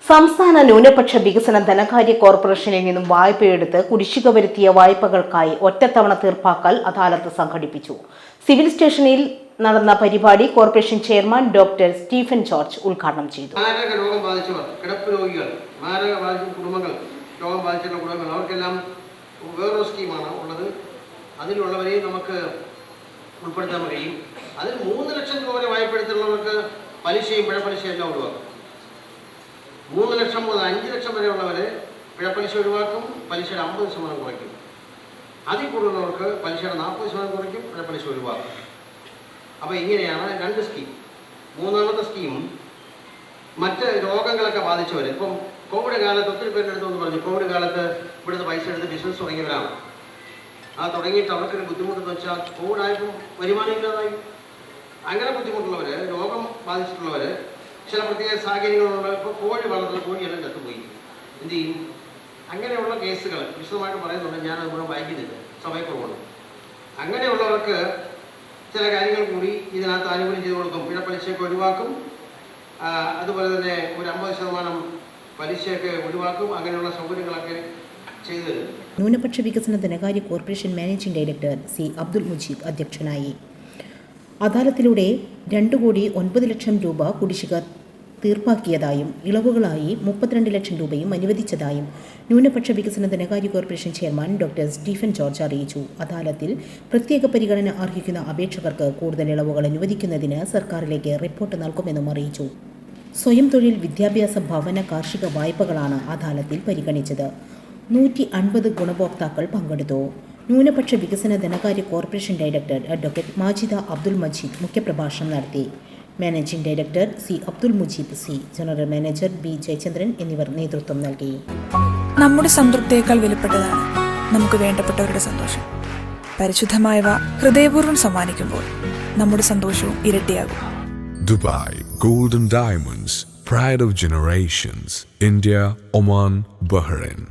സംസ്ഥാന ന്യൂനപക്ഷ വികസന ധനകാര്യ കോർപ്പറേഷനിൽ നിന്നും വായ്പയെടുത്ത് കുടിശ്ശിക വരുത്തിയ വായ്പകൾക്കായി ഒറ്റത്തവണ തീർപ്പാക്കൽ അദാലത്ത് സംഘടിപ്പിച്ചു. സിവിൽ സ്റ്റേഷനിൽ നടന്ന പരിപാടി corporation chairman doctor Stephen George ഉദ്ഘാടനം ചെയ്തു. മാരക രോഗം ബാധിച്ചവർ, കിടപ്പ് രോഗികൾ, മാരക ബാധിച്ച കുടുംബങ്ങൾ, രോഗം ബാധിച്ചിട്ടുള്ള കുടുംബങ്ങൾ, അവർക്കെല്ലാം വേറൊരു സ്കീമാണ് ഉള്ളത്. അതിലുള്ളവരെയും നമുക്ക് ഉൾപ്പെടുത്താൻ കഴിയും. അതിൽ 3 ലക്ഷം രൂപ വരെ വായ്പ എടുത്തുള്ളവർക്ക് പലിശയും പിഴപ്പലിശയും എല്ലാം ഒഴിവാക്കും. 3 ലക്ഷം മുതൽ 5 ലക്ഷം വരെയുള്ളവരെ പിഴപ്പലിശ ഒഴിവാക്കും, പലിശയുടെ 50% കുറയ്ക്കും. അതിൽ കൂടുതലുള്ളവർക്ക് പലിശയുടെ 40% കുറയ്ക്കും, പിഴപ്പലിശ ഒഴിവാക്കും. അപ്പോൾ ഇങ്ങനെയാണ് 2 സ്കീം. മൂന്നാമത്തെ സ്കീം മറ്റ് രോഗങ്ങളൊക്കെ ബാധിച്ചവർ. ഇപ്പം കോവിഡ് കാലത്ത് ഒത്തിരി പേരുടെ അടുത്തെന്ന് പറഞ്ഞു, കോവിഡ് കാലത്ത് ഇവിടുത്തെ പൈസ എടുത്ത് ബിസിനസ് തുടങ്ങിയവരാണ്. ആ തുടങ്ങിയിട്ട് അവർക്കൊരു ബുദ്ധിമുട്ടെന്ന് വെച്ചാൽ കോവിഡ് ആയപ്പോൾ വരുമാനം ഇല്ലാതായി. അങ്ങനെ ബുദ്ധിമുട്ടുള്ളവർ, രോഗം ബാധിച്ചിട്ടുള്ളവർ, ചില പ്രത്യേക സാഹചര്യങ്ങളുള്ള, ഇപ്പോൾ കോഴി വളർത്തുന്ന കോഴിയെല്ലാം ചത്തുപോയി, എന്ത് ചെയ്യും? അങ്ങനെയുള്ള കേസുകൾ വിശദമായിട്ട് പറയുന്നുണ്ട്. ഞാനത് മുഴുവൻ വായിക്കുന്നില്ല, സമയക്കുറവുണ്ട്. അങ്ങനെയുള്ളവർക്ക് ചില കാര്യങ്ങൾ കൂടി ഇതിനകത്ത് ആനുകൂല്യം ചെയ്ത് കൊടുക്കും. പിഴപ്പലിശയൊക്കെ ഒഴിവാക്കും, അതുപോലെ തന്നെ ഒരു 50% പലിശയൊക്കെ ഒഴിവാക്കും. അങ്ങനെയുള്ള സൗകര്യങ്ങളൊക്കെ ചെയ്തു തരും. ന്യൂനപക്ഷ വികസന ധനകാര്യ corporation managing director C Abdul Mujeeb അധ്യക്ഷനായി. അദാലത്തിലൂടെ 2,09,00,000 രൂപ കുടിശ്ശിക തീർപ്പാക്കിയതായും ഇളവുകളായി 32 ലക്ഷം രൂപയും അനുവദിച്ചതായും ന്യൂനപക്ഷ വികസന ധനകാര്യ corporation chairman doctor Stephen George അറിയിച്ചു. അദാലത്തിൽ പ്രത്യേക പരിഗണന അർഹിക്കുന്ന അപേക്ഷകർക്ക് കൂടുതൽ ഇളവുകൾ അനുവദിക്കുന്നതിന് സർക്കാരിലേക്ക് റിപ്പോർട്ട് നൽകുമെന്നും അറിയിച്ചു. സ്വയം തൊഴിൽ, വിദ്യാഭ്യാസ, ഭവന, കാർഷിക വായ്പകളാണ് അദാലത്തിൽ പരിഗണിച്ചത്. 150 ഗുണഭോക്താക്കൾ പങ്കെടുത്തു. ന്യൂനപക്ഷ വികസന ധനകാര്യ corporation director advocate Majida Abdul Majeed മുഖ്യപ്രഭാഷണം നടത്തി. Managing director C Abdul Mujeeb C, general manager B Jayachandran എന്നിവർ നേതൃത്വം നൽകി. നമ്മുടെ സംതൃപ്തിയേക്കാൾ വിലപ്പെട്ടതാണ് നമുക്ക് വേണ്ടപ്പെട്ടവരുടെ സന്തോഷം. പരിശുദ്ധമായവ ഹൃദയപൂർവ്വം സമ്മാനിക്കുമ്പോൾ നമ്മുടെ സന്തോഷവും ഇരട്ടിയാകും. Dubai golden diamonds, pride of generations, India, Oman, Bahrain.